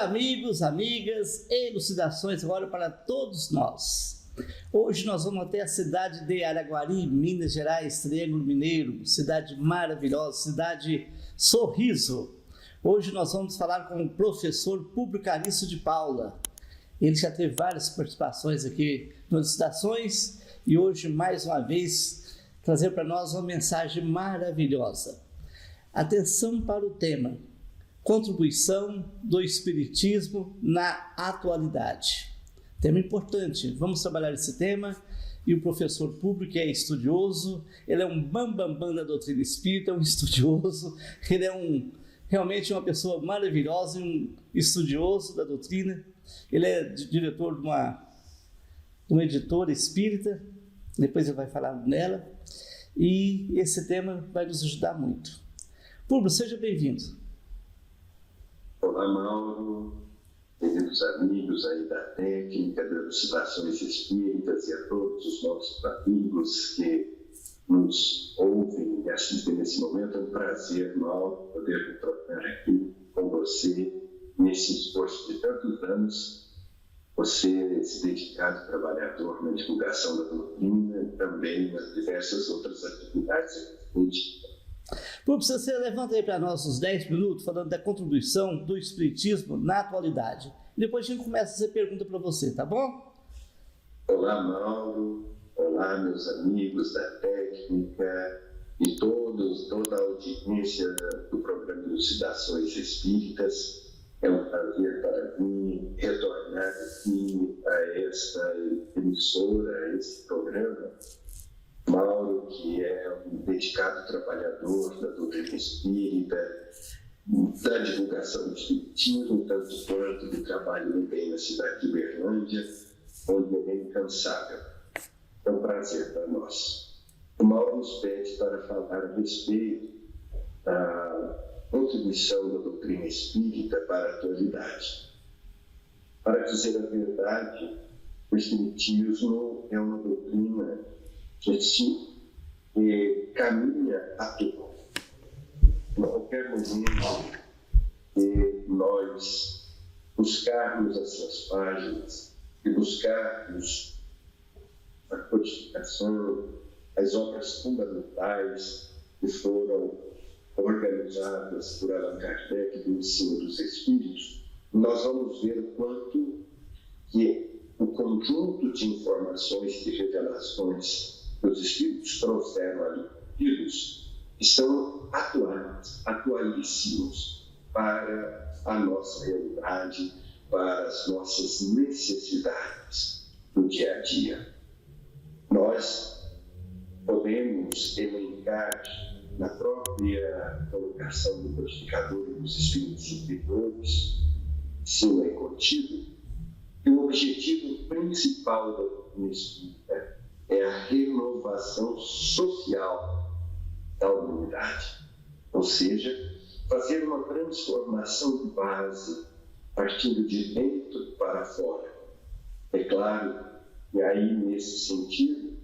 amigos, amigas, elucidações agora para todos nós. Hoje nós vamos até a cidade de Araguari, Minas Gerais, Triângulo Mineiro, cidade maravilhosa, cidade sorriso. Hoje nós vamos falar com o professor Públio Carício de Paula. Ele já teve várias participações aqui nas elucidações e hoje, mais uma vez, trazer para nós uma mensagem maravilhosa. Atenção para o tema: contribuição do Espiritismo na atualidade. Tema importante, vamos trabalhar esse tema. E o professor Públio, que é estudioso, ele é um bambambam da doutrina espírita, um estudioso, ele é realmente uma pessoa maravilhosa, um estudioso da doutrina. Ele é diretor de uma editora espírita, depois ele vai falar nela, e esse tema vai nos ajudar muito. Públio, seja bem-vindo. Olá, Mauro, queridos amigos aí da técnica, das elucidações espíritas e a todos os nossos amigos que nos ouvem e assistem nesse momento. É um prazer, Mauro, poder me trocar aqui com você nesse esforço de tantos anos. Você se dedicado trabalhador na divulgação da doutrina e também nas diversas outras atividades. Públio, você levanta aí para nós uns 10 minutos falando da contribuição do Espiritismo na atualidade. Depois a gente começa a fazer pergunta para você, tá bom? Olá, Mauro. Olá, meus amigos da técnica e toda a audiência do programa Elucidações Espíritas. É um prazer para mim retornar aqui a esta emissora, a este programa. Mauro, que é um dedicado trabalhador da doutrina espírita, da divulgação do espiritismo, tanto quanto do trabalho também na cidade de Uberlândia, onde ele é incansável. É um prazer para nós. O Mauro nos pede para falar a respeito da contribuição da doutrina espírita para a atualidade. Para dizer a verdade, o espiritismo é uma doutrina que caminha a toa. Em qualquer momento que nós buscarmos as suas páginas e buscarmos a codificação, as obras fundamentais que foram organizadas por Allan Kardec do ensino dos Espíritos, nós vamos ver o quanto que o conjunto de informações, de revelações que os Espíritos trouxeram ali, estão atualíssimos para a nossa realidade, para as nossas necessidades do dia a dia. Nós podemos elencar na própria colocação do codificador e dos Espíritos superiores, cima e contido, que o objetivo principal da doutrina espírita é a renovação social da humanidade, ou seja, fazer uma transformação de base, partindo de dentro para fora. É claro que aí, nesse sentido,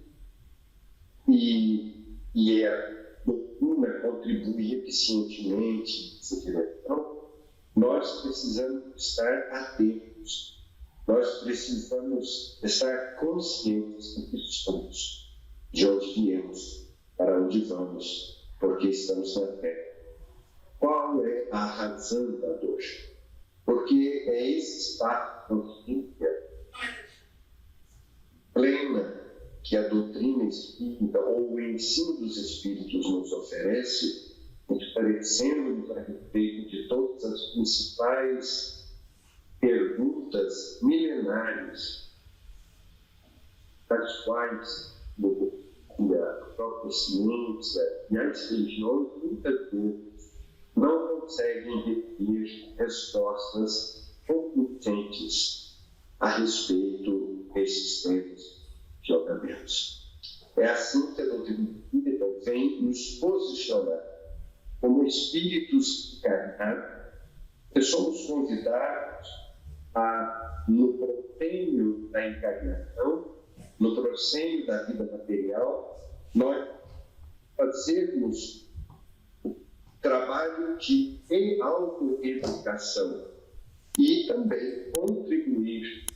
e a doutrina contribui eficientemente nessa direção, nós precisamos estar atentos. Nós precisamos estar conscientes do que somos, de onde viemos, para onde vamos, porque estamos na Terra. Qual é a razão da dor? Porque é esse estado de consciência plena que a doutrina espírita ou o ensino dos Espíritos nos oferece, esclarecendo-nos a respeito de todas as principais perguntas milenares, das quais a própria ciência e as religiões muitas vezes não conseguem reter respostas concludentes a respeito desses temas de julgamentos. É assim que a doutrina espírita vem nos posicionar como espíritos encarnados, que somos convidados no proscênio da encarnação, no proscênio da vida material, nós fazermos trabalho de autoeducação e também contribuir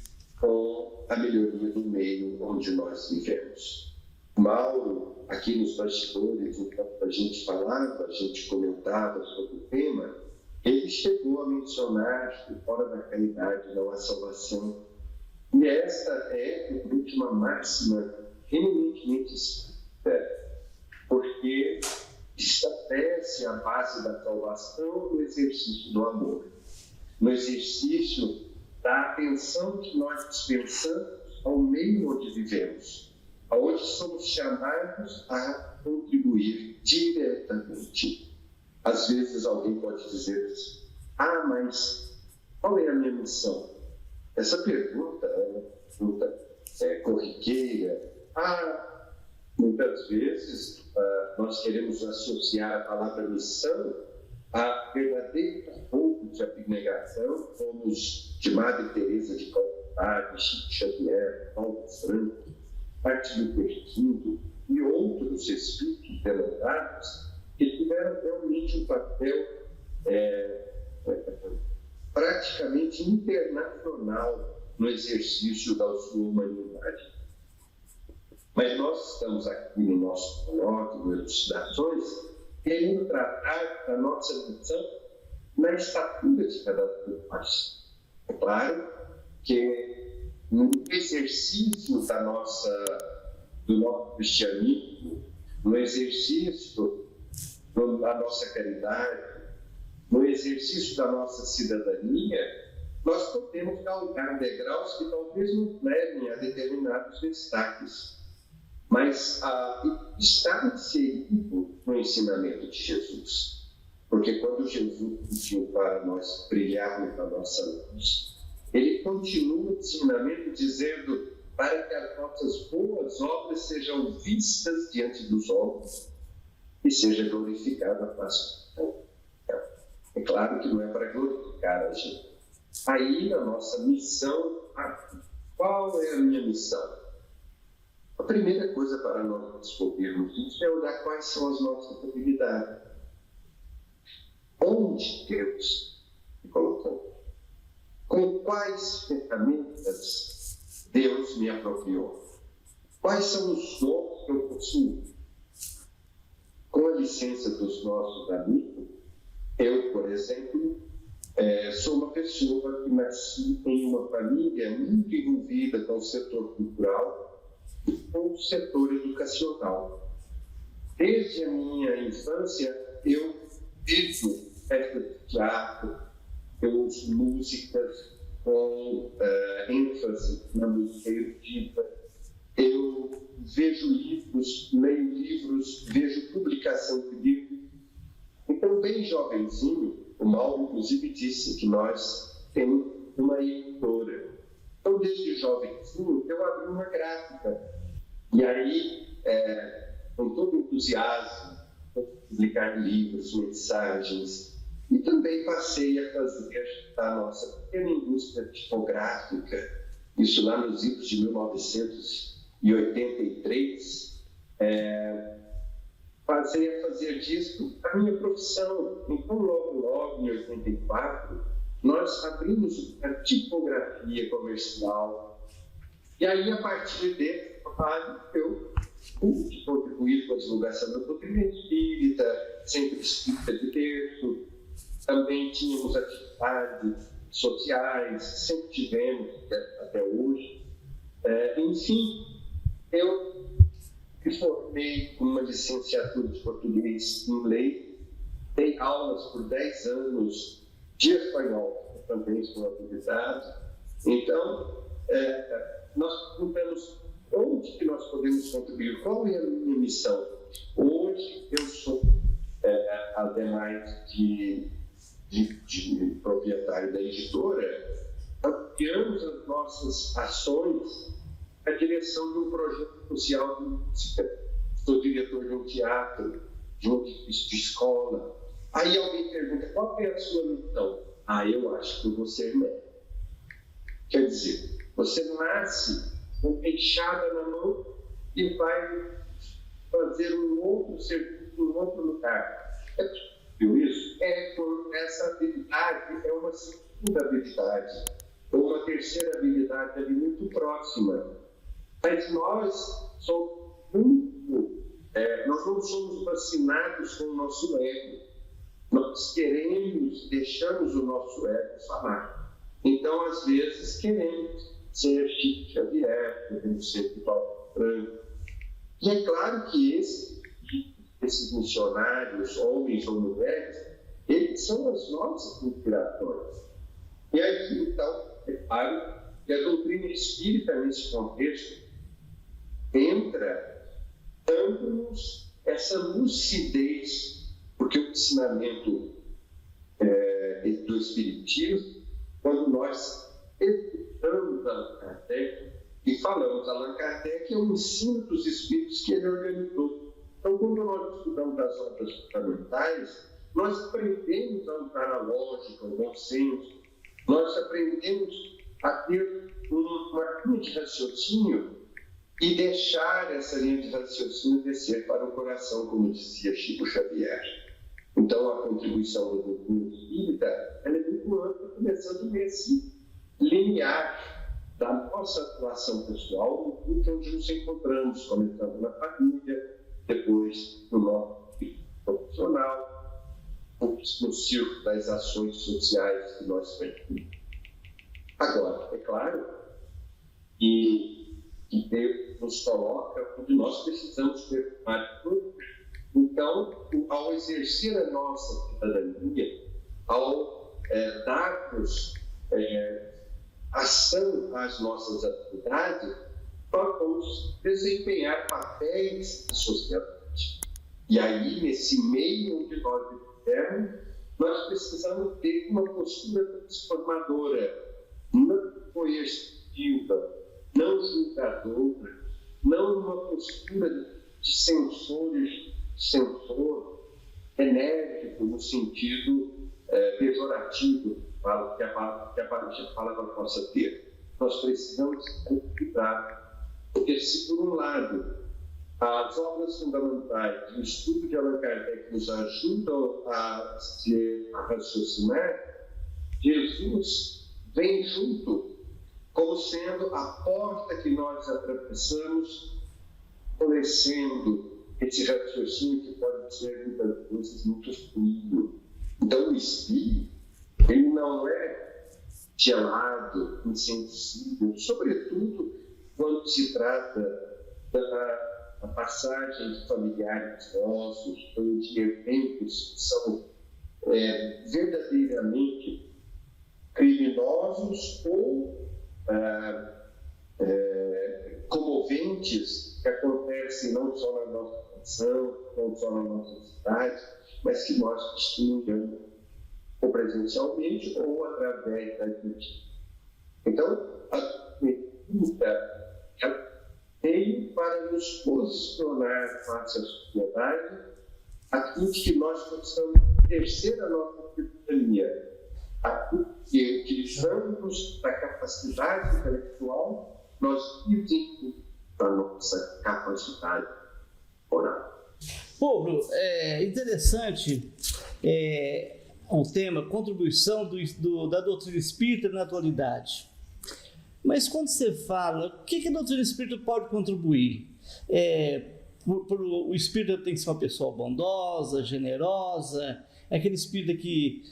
com a melhoria do meio onde nós vivemos. Mauro, aqui nos bastidores, enquanto a gente falava, a gente comentava sobre o tema, ele chegou a mencionar que fora da caridade não há salvação. E esta é uma máxima eminentemente espírita, porque estabelece a base da salvação no exercício do amor, no exercício da atenção que nós dispensamos ao meio onde vivemos, aonde somos chamados a contribuir diretamente. Às vezes alguém pode dizer assim: mas qual é a minha missão? Essa pergunta é uma pergunta corriqueira. Muitas vezes nós queremos associar a palavra missão a verdadeiro pouco de abnegação, como os de Madre Teresa de Calcutá, Chico Xavier, Paulo Franco, Martin Luther King e outros espíritos denotados que tiveram realmente um papel praticamente internacional no exercício da sua humanidade. Mas nós estamos aqui no nosso colóquio, Elucidações, querendo tratar da nossa missão na estatura de cada um de nós. É claro que no exercício do nosso cristianismo, no exercício da nossa caridade, no exercício da nossa cidadania, nós podemos galgar degraus que talvez nos levem a determinados destaques, mas está inserido no ensinamento de Jesus. Porque quando Jesus pediu para nós brilharmos na nossa luz, ele continua o ensinamento dizendo para que as nossas boas obras sejam vistas diante dos homens e seja glorificada a paz. É claro que não é para glorificar a gente. Aí, na nossa missão, qual é a minha missão? A primeira coisa para nós descobrirmos isso é olhar quais são as nossas habilidades. Onde Deus me colocou? Com quais ferramentas Deus me apropriou? Quais são os dons que eu possuo? Com a licença dos nossos amigos, eu, por exemplo, sou uma pessoa que nasci em uma família muito envolvida com o setor cultural e com o setor educacional. Desde a minha infância, eu vejo festas de teatro, eu ouço músicas com ênfase na música erudita, eu vejo livros, leio livros, vejo publicação de livros. Então, bem jovenzinho, o Mauro, inclusive, disse que nós temos uma editora. Então, desde jovenzinho, eu abri uma gráfica. E aí, com todo entusiasmo, publicar livros, mensagens. E também passei a fazer a nossa pequena indústria tipográfica. Isso lá nos idos de 1983. Passei a fazer disso a minha profissão. Então, logo, em 84, nós abrimos a tipografia comercial. E aí, a partir desse trabalho, eu pude contribuir com a divulgação da doutrina espírita, sempre espírita de terço. Também tínhamos atividades sociais, sempre tivemos até hoje. Enfim, eu me formei com uma licenciatura de português em lei, dei aulas por 10 anos de espanhol, também sou habilidade. Então, nós perguntamos onde que nós podemos contribuir, qual é a minha missão. Hoje eu sou, ademais de proprietário da editora, ampliamos as nossas ações na direção de um projeto social de música. Sou diretor de um teatro, de um edifício de escola. Aí alguém pergunta, qual é a sua missão? Eu acho que eu vou ser médico. Quer dizer, você nasce com peixada na mão e vai fazer um outro serviço em outro lugar. Viu isso? Essa habilidade é uma segunda habilidade, ou uma terceira habilidade ali muito próxima. Mas nós nós não somos vacinados com o nosso ego. Nós deixamos o nosso ego falar. Então, às vezes, queremos ser Chico Xavier, queremos ser Vivaldo Franco. E é claro que esses missionários, homens ou mulheres, eles são as nossas inspirações. E aqui, então, é claro que a doutrina espírita, nesse contexto, entra dando-nos essa lucidez, porque o ensinamento do Espiritismo, quando nós estudamos Allan Kardec e falamos, Allan Kardec é o ensino dos Espíritos que ele organizou. Então, quando nós estudamos as obras fundamentais, nós aprendemos a usar a lógica, o bom senso, nós aprendemos a ter uma linha de raciocínio e deixar essa linha de raciocínio descer para o coração, como dizia Chico Xavier. Então, a contribuição do doutrina espírita é muito ampla, começando nesse limiar da nossa atuação pessoal, onde nos encontramos, começando na família, depois no nosso profissional, no círculo das ações sociais que nós praticamos. Agora, é claro que Deus nos coloca onde nós precisamos ter mais. Então, ao exercer a nossa cidadania, ao darmos ação às nossas atividades, nós vamos desempenhar papéis na sociedade. E aí, nesse meio onde nós vivemos, nós precisamos ter uma postura transformadora, não coercitiva, não julgadora, não uma postura de sensor enérgico no sentido pejorativo que a palavra possa ter. Nós precisamos cuidar, porque se por um lado as obras fundamentais e o estudo de Allan Kardec nos ajudam a raciocinar, Jesus vem junto como sendo a porta que nós atravessamos, fornecendo esse raciocínio que pode ser muitas vezes muito fluido. Então, o espírito, ele não é gelado, insensível, sobretudo quando se trata da passagem de familiares nossos ou de eventos que são verdadeiramente criminosos ou comoventes, que acontecem não só na nossa nação, não só na nossa cidade, mas que nós testemunhamos ou presencialmente ou através da gente. Então, a medida veio para nos posicionar face à sociedade, a fim de que nós possamos exercer a nossa cidadania, e utilizando-nos da capacidade intelectual, nós vivemos a nossa capacidade moral. Paulo, é interessante o tema contribuição da doutrina espírita na atualidade. Mas quando você fala, o que a doutrina espírita pode contribuir? O espírita tem que ser uma pessoa bondosa, generosa, é aquele espírita que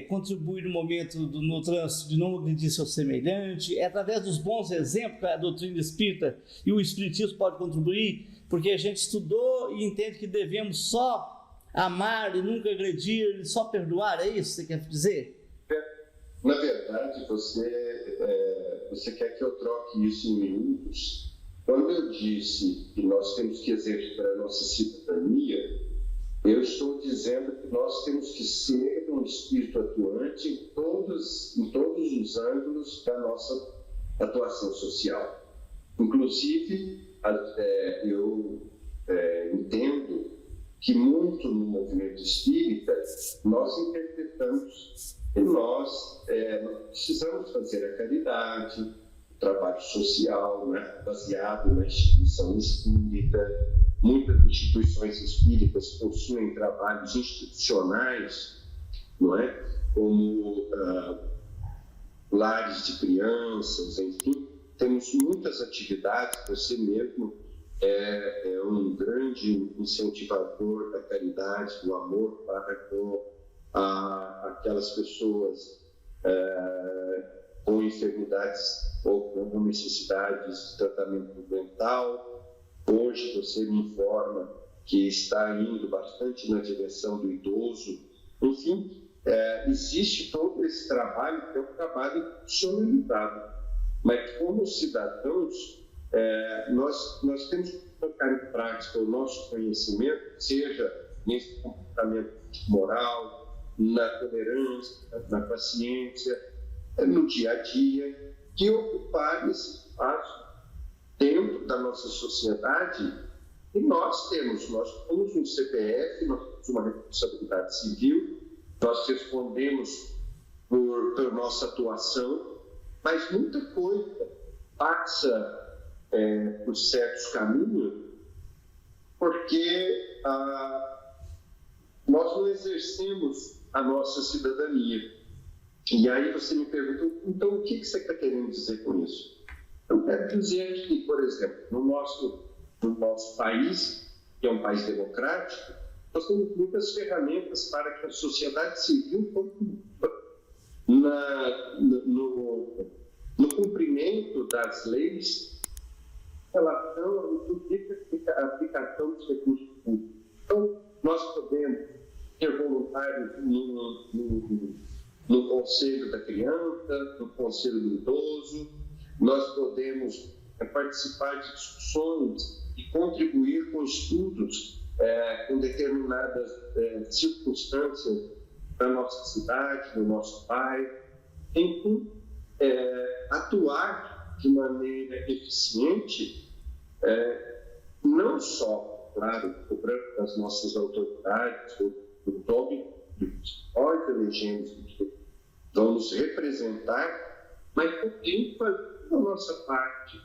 contribui no momento, no trânsito, de não agredir seu semelhante. É através dos bons exemplos que a doutrina espírita e o espiritismo pode contribuir, porque a gente estudou e entende que devemos só amar e nunca agredir, e só perdoar, é isso que você quer dizer? Na verdade, você quer que eu troque isso em miúdos? Quando eu disse que nós temos que exercer a nossa cidadania, eu estou dizendo que nós temos que ser um espírito atuante em todos os ângulos da nossa atuação social. Inclusive, eu entendo que muito no movimento espírita nós interpretamos que nós precisamos fazer a caridade, o trabalho social, né, baseado na instituição espírita. Muitas instituições espíritas possuem trabalhos institucionais, não é? Como lares de crianças, enfim, temos muitas atividades. Você mesmo é um grande incentivador da caridade, do amor para com aquelas pessoas com enfermidades ou com necessidades de tratamento mental. Hoje você me informa que está indo bastante na direção do idoso. Enfim, existe todo esse trabalho, que é um trabalho institucionalizado. Mas como cidadãos, nós temos que colocar em prática o nosso conhecimento, seja nesse comportamento moral, na tolerância, na paciência, no dia a dia, que ocupar esse espaço dentro da nossa sociedade. E nós temos um CPF, nós temos uma responsabilidade civil, nós respondemos por nossa atuação, mas muita coisa passa por certos caminhos, porque nós não exercemos a nossa cidadania. E aí você me pergunta, então o que você está querendo dizer com isso? Eu quero dizer que, por exemplo, no nosso país, que é um país democrático, nós temos muitas ferramentas para que a sociedade civil contribua no cumprimento das leis em relação à aplicação dos recursos públicos. Então, nós podemos ter voluntários no Conselho da Criança, no Conselho do Idoso, nós podemos participar de discussões e contribuir com estudos com determinadas circunstâncias da nossa cidade, do nosso bairro, enfim, atuar de maneira eficiente, não só, claro, cobrando das nossas autoridades, do nome que nós elegemos, que vamos representar, mas também fazer a nossa parte.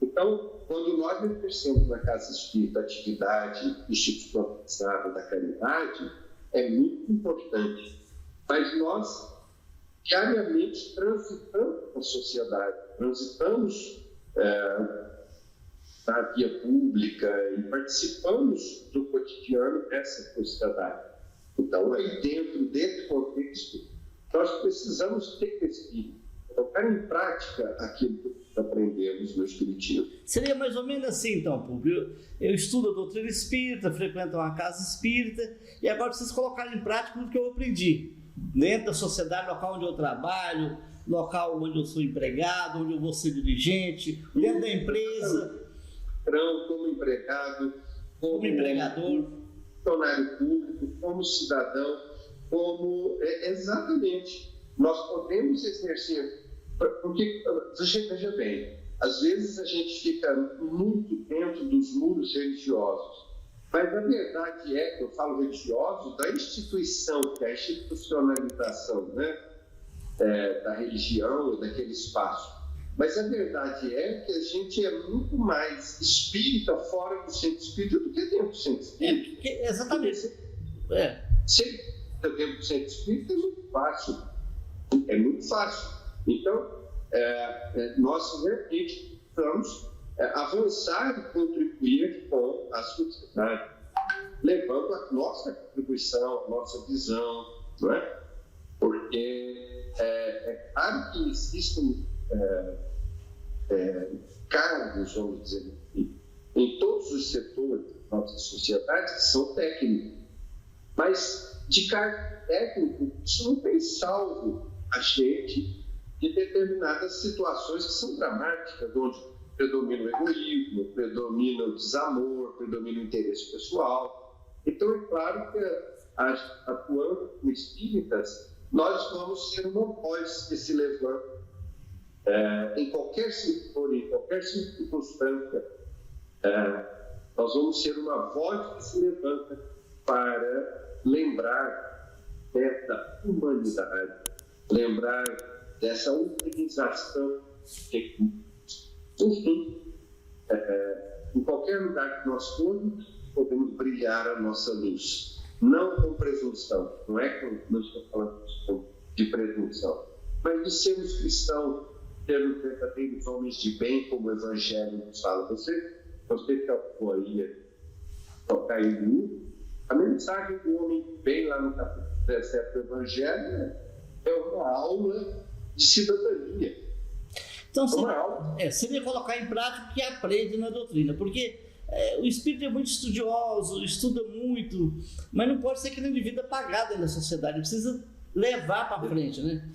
Então, quando nós exercemos na Casa Espírita a atividade institucionalizada da caridade, é muito importante. Mas nós, diariamente, transitamos na sociedade, transitamos na via pública e participamos do cotidiano dessa sociedade. Então, aí desse contexto, nós precisamos ter espírito, colocar em prática aquilo que aprendemos no Espiritismo. Seria mais ou menos assim, então, Públio. Eu estudo a doutrina espírita, frequento uma casa espírita, e agora preciso colocar em prática tudo que eu aprendi. Dentro da sociedade, local onde eu trabalho, local onde eu sou empregado, onde eu vou ser dirigente, dentro da empresa. Como empregado, como empregador, funcionário público, como cidadão, como... exatamente. Nós podemos exercer... Porque, veja bem, às vezes a gente fica muito dentro dos muros religiosos, mas a verdade é, eu falo religioso, da instituição, que é a institucionalização, né? Da religião, daquele espaço. Mas a verdade é que a gente é muito mais espírita fora do centro espírita do que dentro do centro espírita. Exatamente. Ser dentro do centro espírita é muito fácil. É muito fácil. Então, nós realmente precisamos avançar e contribuir com a sociedade, levando a nossa contribuição, a nossa visão, não é? Porque é claro que existem cargos, vamos dizer assim, em todos os setores da nossa sociedade que são técnicos, mas de cargo técnico isso não tem salvo a gente de determinadas situações que são dramáticas, onde predomina o egoísmo, predomina o desamor, predomina o interesse pessoal. Então, é claro que, atuando como espíritas, nós vamos ser uma voz que se levanta em qualquer setor, em qualquer circunstância. Nós vamos ser uma voz que se levanta para lembrar dessa humanidade, lembrar dessa humanização que, enfim, em qualquer lugar que nós formos, podemos brilhar a nossa luz. Não com presunção, não é que nós estamos falando de presunção, mas de sermos cristãos, sermos verdadeiros homens de bem, como o Evangelho nos fala. Você que apoia tocar em mim, a mensagem do homem de bem lá no capítulo 17 do Evangelho é uma aula de cidadania. Então, seria colocar em prática o que aprende na doutrina, porque o espírito é muito estudioso, estuda muito, mas não pode ser aquele indivíduo apagado dentro da sociedade, precisa levar para frente, né?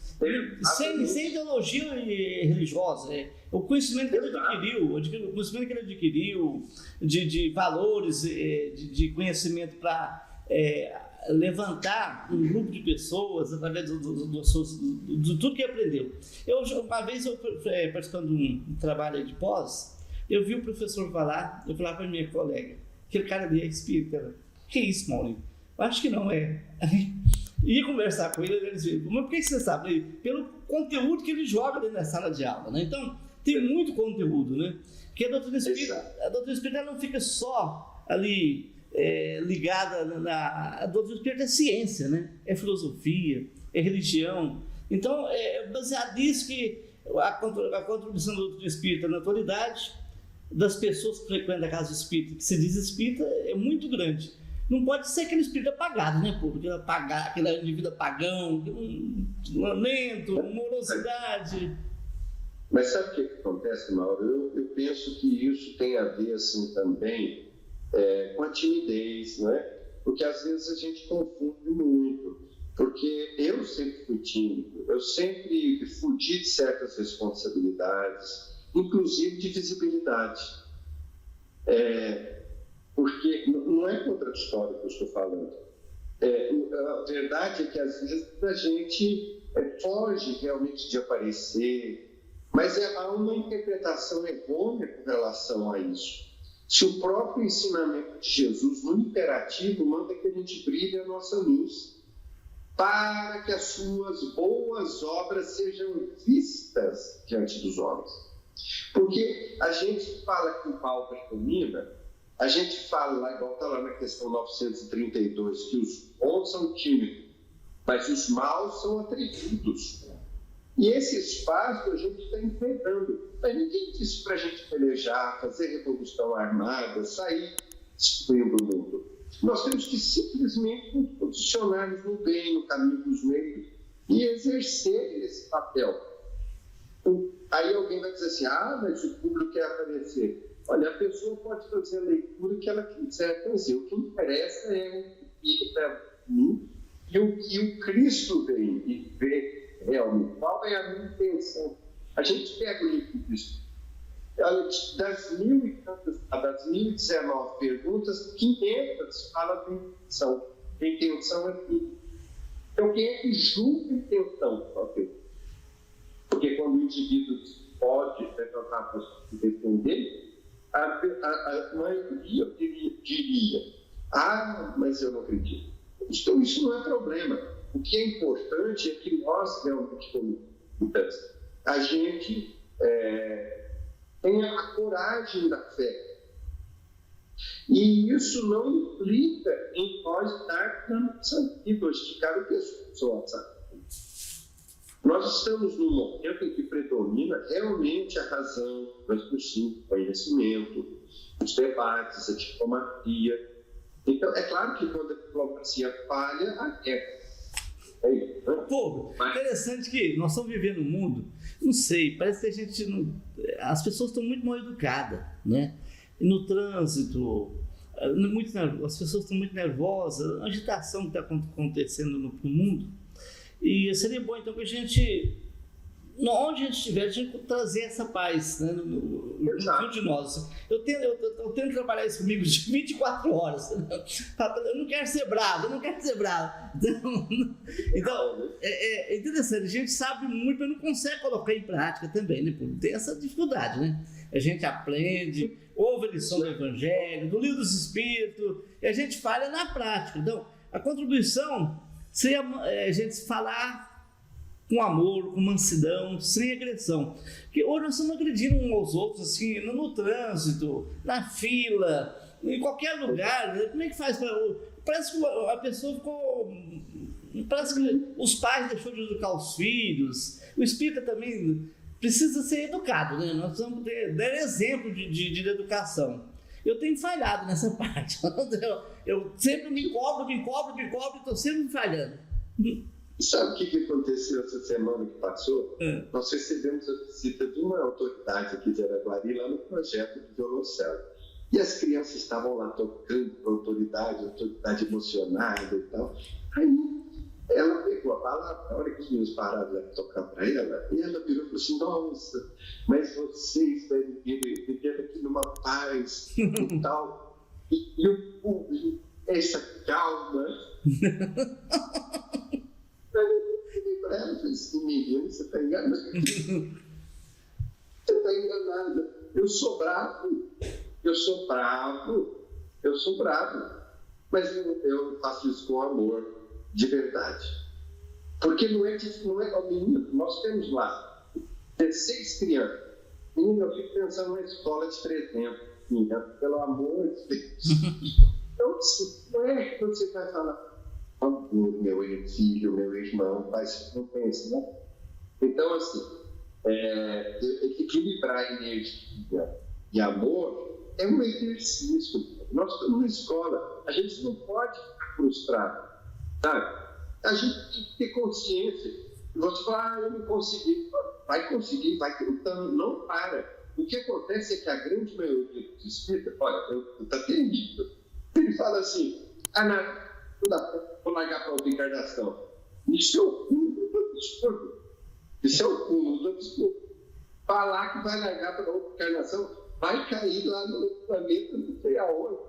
Sem ideologia religiosa, o conhecimento que ele adquiriu, de valores, de conhecimento para levantar um grupo de pessoas através de tudo que aprendeu. Uma vez, participando de um trabalho de pós, eu vi o professor falar, eu falava para minha colega, aquele cara ali é espírita. Que isso, Maurinho? Eu acho que não é. Ia conversar com ele, ele dizia, mas por que você sabe? Pelo conteúdo que ele joga dentro da sala de aula, né? Então, tem muito conteúdo, né? Porque a doutrina espírita ela não fica só ali ligada a doutrina espírita é ciência, né? É filosofia, é religião. Então, é baseado nisso que a contribuição da doutrina espírita na atualidade, das pessoas que frequentam a casa espírita, que se diz espírita, é muito grande. Não pode ser aquele espírito apagado, né, pô? Aquele indivíduo apagão, lamento, morosidade. Mas sabe o que acontece, Mauro? Eu penso que isso tem a ver, assim, também com a timidez, não é? Porque às vezes a gente confunde muito. Porque eu sempre fui tímido, eu sempre fugi de certas responsabilidades, inclusive de visibilidade. Porque não é contraditório o que eu estou falando. A verdade é que às vezes a gente foge realmente de aparecer, mas há uma interpretação errônea com relação a isso. Se o próprio ensinamento de Jesus, no imperativo, manda que a gente brilhe a nossa luz, para que as suas boas obras sejam vistas diante dos homens. Porque a gente fala que o mal predomina, a gente fala lá, igual está lá na questão 932, que os bons são tímidos, mas os maus são atrevidos. E esse espaço a gente está enfrentando. Mas ninguém disse para a gente pelejar, fazer revolução armada, sair destruindo o mundo. Nós temos que simplesmente nos posicionarmos no bem, no caminho dos meios e exercer esse papel. Aí alguém vai dizer assim, mas o público quer aparecer. Olha, a pessoa pode fazer a leitura que ela quiser fazer. O que interessa é o que para mim e o Cristo vem e vê realmente qual é a minha intenção. A gente pega o livro do Cristo. Das 1.019 perguntas, 500 falam de intenção. A intenção é tudo. Então, quem é que julga a intenção? Porque quando o indivíduo pode levantar para se defender, a maioria diria, mas eu não acredito. Então, isso não é problema. O que é importante é que nós, realmente, como a gente tenha a coragem da fé. E isso não implica em nós dar na nossa vida, esticar o pessoal, sabe? Nós estamos num momento em que predomina realmente a razão, o conhecimento, os debates, a diplomacia. Então, é claro que quando a diplomacia falha, a guerra. Pô, interessante que nós estamos vivendo um mundo, não sei, parece que a gente não, as pessoas estão muito mal educadas, né? No trânsito, as pessoas estão muito nervosas, a agitação que está acontecendo no mundo. E seria bom então que a gente, onde a gente estiver, a gente trazer essa paz, né, no de nós. Eu tento trabalhar isso comigo de 24 horas. Eu não quero ser bravo. Então é interessante, a gente sabe muito, mas não consegue colocar em prática também, né? Tem essa dificuldade, né? A gente aprende, ouve a lição do Evangelho, do Livro dos Espíritos, e a gente falha na prática. Então, a contribuição seria a gente falar com amor, com mansidão, sem agressão. Porque hoje nós estamos agredindo uns aos outros, assim, no trânsito, na fila, em qualquer lugar. Como é que faz? Parece que a pessoa ficou Parece que os pais deixou de educar os filhos. O espírita também precisa ser educado, né? Nós precisamos dar exemplo de educação. Eu tenho falhado nessa parte. Eu sempre me cobro, e estou sempre falhando. Sabe o que aconteceu essa semana que passou? Nós recebemos a visita de uma autoridade aqui de Araguari, lá no projeto do violoncelo. E as crianças estavam lá tocando com a autoridade emocionada e tal. Aí ela pegou a palavra, na hora que os meninos pararam de tocar para ela, e ela virou e falou assim: nossa, mas vocês devem viver aqui numa paz e tal. E o público, essa calma. Para ela, eu falei assim: menino, você está enganado. Você está enganada. Eu sou bravo, mas eu faço isso com amor, de verdade. Porque não é menino, nós temos lá 16 crianças. Menino, eu fico pensando numa escola de 300, menina, pelo amor de Deus. Então, não é que você vai falar: amor, meu filho, meu irmão, mas não pensa, né? Então, assim, equilibrar energia e amor é um exercício. Nós estamos na escola, a gente não pode ficar frustrado, sabe? A gente tem que ter consciência. Você fala: eu não consegui. Vai conseguir, vai tentando, não para. O que acontece é que a grande maioria dos espíritas, olha, está terrível. Ele fala assim: não dá, vou largar para outra encarnação. Isso é o cúmulo do absurdo. Isso é o cúmulo do absurdo. Falar que vai largar para outra encarnação, vai cair lá no planeta, não sei aonde.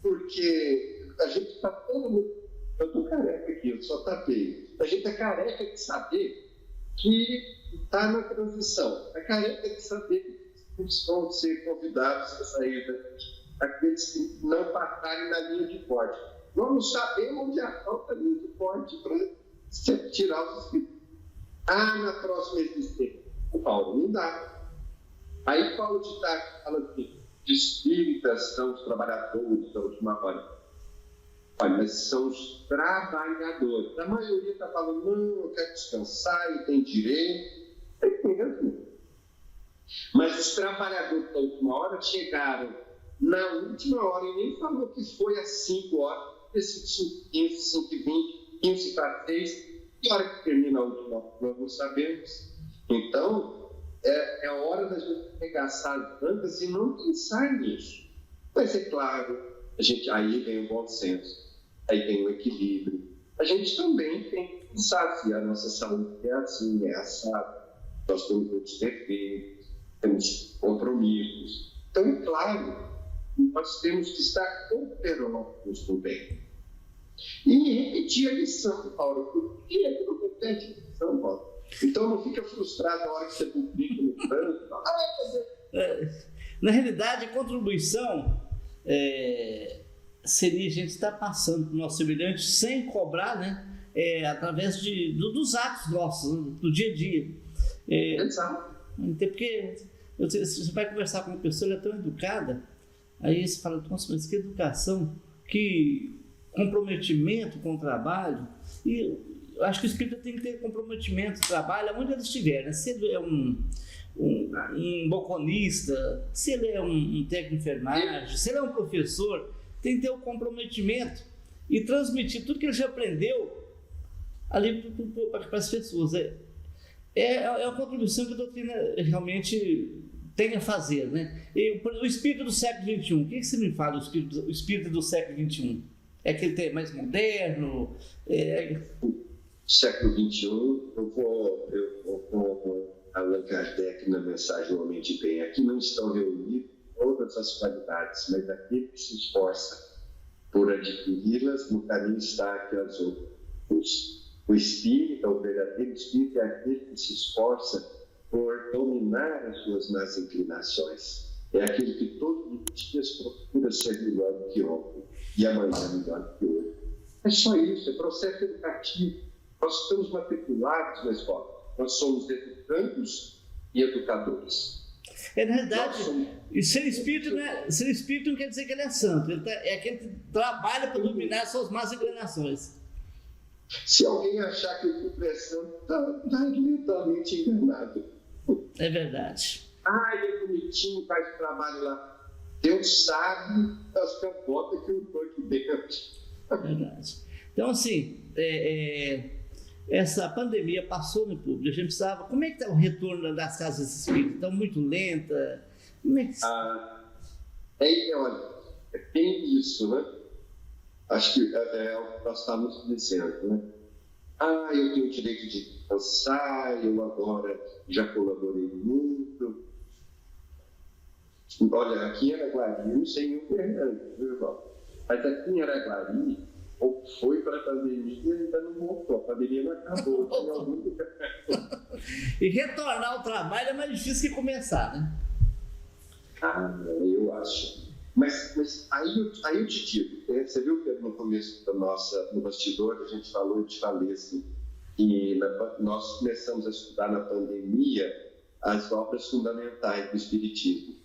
Porque a gente está todo mundo. Eu estou careca aqui, eu só tapei. A gente é careca de saber que está na transição. É careca de saber que eles vão ser convidados a sair daqui. Aqueles que não passarem na linha de corte. Nós não sabemos onde a falta linha de corte para tirar os espíritos. Na próxima existência. O Paulo não dá. Aí Paulo de Tarso fala assim: de espíritas são os trabalhadores da última hora. Olha, mas são os trabalhadores. A maioria está falando: não, eu quero descansar e tem direito. Mas os trabalhadores da última hora chegaram na última hora e nem falou que foi às 5 horas, 5h15, 5h20, 15 para 6. Que hora que termina a última hora? Nós não sabemos. Então, é hora da gente arregaçar as mangas e não pensar nisso. Mas é claro, aí vem o bom senso, aí tem o equilíbrio. A gente também tem que pensar se a nossa saúde é assim, é assada. Nós temos muitos defeitos, temos compromissos. Então, é claro, nós temos que estar operosos do bem. E repetir a lição, Paulo. Por que é que não repete a lição, Paulo? Então não fica frustrado na hora que você publica no trânsito. Na realidade, a contribuição seria a gente estar passando para o nosso semelhante sem cobrar, né? Através dos atos nossos, do dia a dia. Exato. Porque você vai conversar com uma pessoa, ela é tão educada, aí você fala: nossa, mas que educação, que comprometimento com o trabalho. E eu acho que o espírita tem que ter comprometimento com o trabalho, onde ele estiver, né? Se ele é um balconista, se ele é um técnico de enfermagem, se ele é um professor, tem que ter o comprometimento e transmitir tudo que ele já aprendeu ali para as pessoas. É uma contribuição que a doutrina realmente tem a fazer, né? O espírito do século XXI, o que você me fala do espírito do século XXI? É aquele é mais moderno? Século XXI, eu vou Allan Kardec na mensagem do Homem de Bem. Aqui não estão reunidas todas as qualidades, mas aquele que se esforça por adquiri-las, no caminho está aquelas outras. O espírita, o verdadeiro espírita, é aquele que se esforça por dominar as suas más inclinações. É aquele que todos os dias procura ser melhor do que ontem e amanhã melhor do que hoje. É só isso, é processo educativo. Nós estamos matriculados na escola. Nós somos educandos e educadores. Na verdade, ser espírito não quer dizer que ele é santo. É aquele que trabalha para dominar as suas más inclinações. Se alguém achar que eu estou prestando, está lentamente enganado. É verdade. Ele é bonitinho, faz trabalho lá. Deus sabe as capotas que eu estou aqui dentro. É verdade. Então, assim, essa pandemia passou no público. A gente precisava... Como é que está o retorno das casas espíritas? Estão muito lenta? Como é que... Olha, é bem isso, né? Acho que é o que nós estamos dizendo, né? Eu tenho o direito de descansar, eu agora já colaborei muito. Olha, aqui em Araguari, eu não sei nem o que mas aqui em Araguari, ou foi para a pandemia e ainda não voltou. A pandemia não acabou. Tem algum lugar. E retornar ao trabalho é mais difícil que começar, né? Eu acho. Mas aí eu te digo, você viu que no começo no bastidor a gente falou, eu te falei assim, que nós começamos a estudar na pandemia as obras fundamentais do Espiritismo.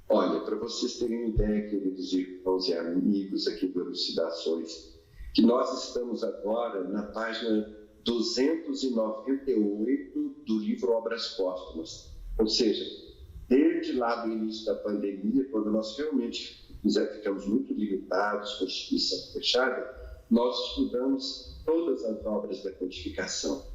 Olha, para vocês terem ideia, queridos irmãos e amigos aqui do Elucidações, que nós estamos agora na página 298 do livro Obras Póstumas. Ou seja, desde lá do início da pandemia, quando nós realmente ficamos muito limitados, com a instituição fechada, nós estudamos todas as obras da codificação.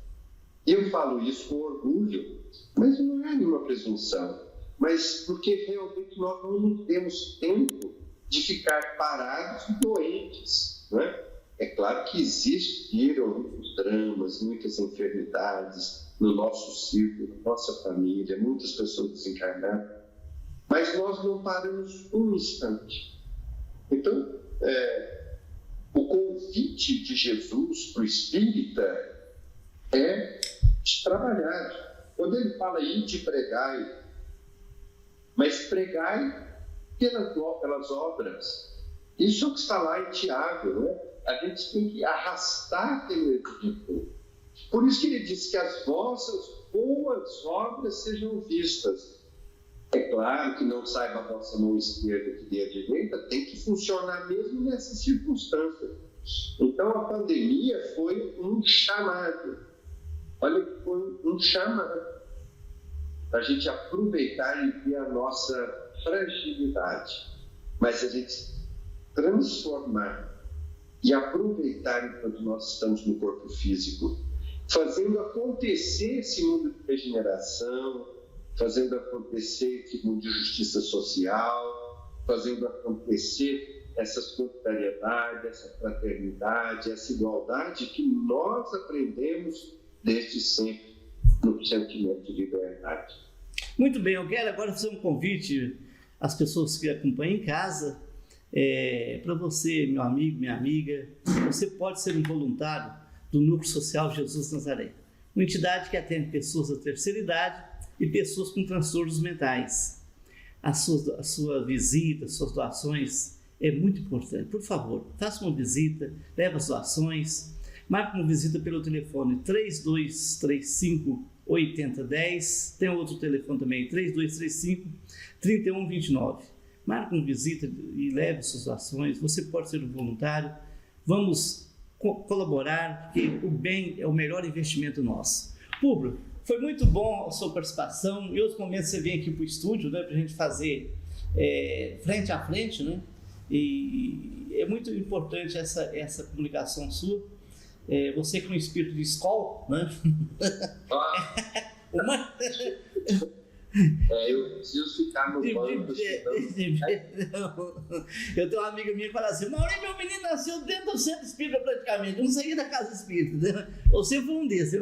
E eu falo isso com orgulho, mas não é nenhuma presunção, mas porque realmente nós não temos tempo de ficar parados e doentes, não é? É claro que existiram muitos dramas, muitas enfermidades no nosso círculo, na nossa família, muitas pessoas desencarnadas, mas nós não paramos um instante. Então, o convite de Jesus para o espírita é de trabalhar. Quando ele fala aí de pregai, mas pregai pelas obras. Isso é o que está lá em Tiago, né? A gente tem que arrastar pelo exemplo. Por isso que ele diz que as vossas boas obras sejam vistas. É claro que não saiba a vossa mão esquerda que dê a direita, tem que funcionar mesmo nessas circunstâncias. Então a pandemia foi um chamado. Olha que foi um chamado para a gente aproveitar e ver a nossa fragilidade, mas a gente transformar e aproveitar enquanto nós estamos no corpo físico, fazendo acontecer esse mundo de regeneração, fazendo acontecer esse mundo de justiça social, fazendo acontecer essa solidariedade, essa fraternidade, essa igualdade que nós aprendemos desde sempre no sentimento de liberdade. Muito bem, eu quero agora fazer um convite às pessoas que acompanham em casa. Para você, meu amigo, minha amiga, você pode ser um voluntário do Núcleo Social Jesus Nazaré, uma entidade que atende pessoas da terceira idade e pessoas com transtornos mentais. A sua visita, as suas doações é muito importante. Por favor, faça uma visita, leve as doações, marque uma visita pelo telefone 3235-8010, tem outro telefone também, 3235-3129. Marque uma visita e leve suas doações. Você pode ser um voluntário. Vamos colaborar, porque o bem é o melhor investimento nosso. Público, foi muito bom a sua participação. Em outros momentos você vem aqui para o estúdio, né, para a gente fazer frente a frente, né? E é muito importante essa comunicação sua. Você com o espírito de escola, né? Eu preciso ficar no banco. Eu tenho uma amiga minha que fala assim: Maurício, meu menino nasceu dentro do centro espírita praticamente, eu não saí da casa espírita, né? Você foi um desses,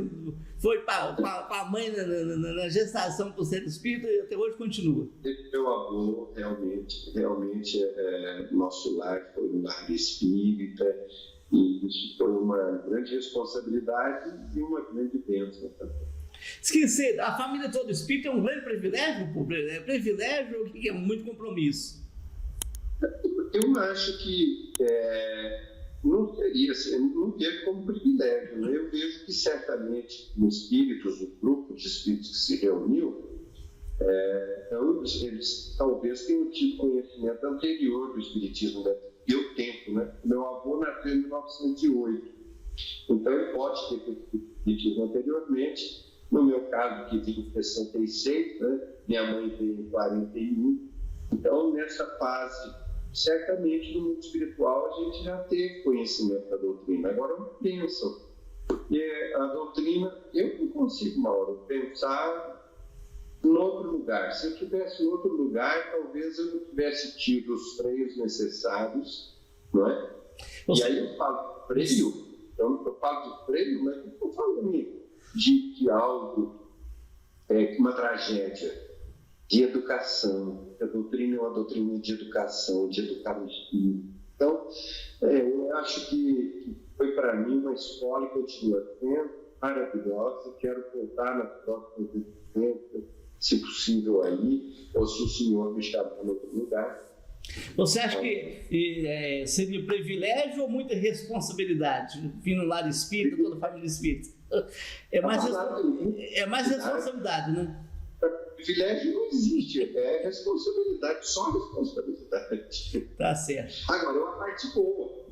foi para a mãe na gestação para o centro espírita e até hoje continua. Meu avô, realmente nosso lar foi um lar espírita, e isso foi uma grande responsabilidade e uma grande bênção também. Esquecer, a família toda espírita é um grande privilégio, privilégio que é muito compromisso. Eu acho que não teria como privilégio, né? Eu vejo que certamente no grupo de espíritos que se reuniu, eles talvez tenham tido conhecimento anterior do espiritismo, né? Deu tempo, né? Meu avô nasceu em 1908. Então, ele pode ter pedido anteriormente. No meu caso, que tive em 66, né? Minha mãe veio em 41. Então, nessa fase, certamente no mundo espiritual a gente já teve conhecimento da doutrina. Agora, eu penso, porque a doutrina, eu não consigo, Mauro, pensar em outro lugar. Se eu tivesse em outro lugar, talvez eu não tivesse tido os freios necessários, não é? E aí eu falo de freio, então eu falo de freio, mas eu estou falando de algo, uma tragédia de educação. A doutrina é uma doutrina de educação, de educar o espírito. Então, eu acho que foi para mim uma escola que continua sendo maravilhosa. Quero voltar nas próximas existências, se possível aí, ou se o senhor me chamar em outro lugar. Você acha que seria privilégio ou muita responsabilidade? Vindo no lar espírita, toda a família espírita. É mais responsabilidade, né? Privilégio não existe, é responsabilidade, só responsabilidade. Tá certo. Agora, é uma parte boa.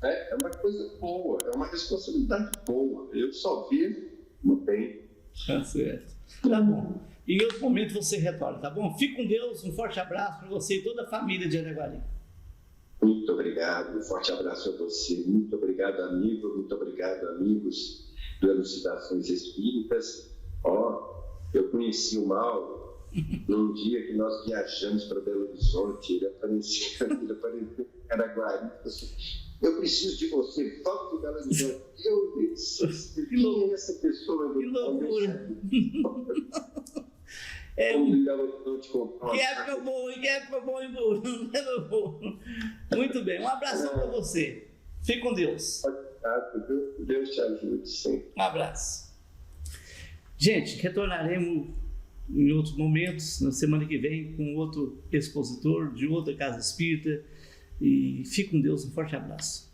É uma coisa boa, é uma responsabilidade boa. Eu só vejo, não tem. Tá certo. Tá bom. Em outro momento você retorna, tá bom? Fique com Deus, um forte abraço para você e toda a família de Araguari. Muito obrigado, um forte abraço a você. Muito obrigado, amigo. Muito obrigado, amigos do Elucidações Espíritas. Eu conheci o Mauro num dia que nós viajamos para Belo Horizonte. Ele apareceu em Araguari. Eu preciso de você, volta para Belo Horizonte. Eu disse, quem é essa pessoa? Que loucura! Que época boa, hein? Muito bem, um abração para você. Fique com Deus. Deus te ajude sempre. Um abraço. Gente, retornaremos em outros momentos, na semana que vem, com outro expositor de outra casa espírita. E fique com Deus, um forte abraço.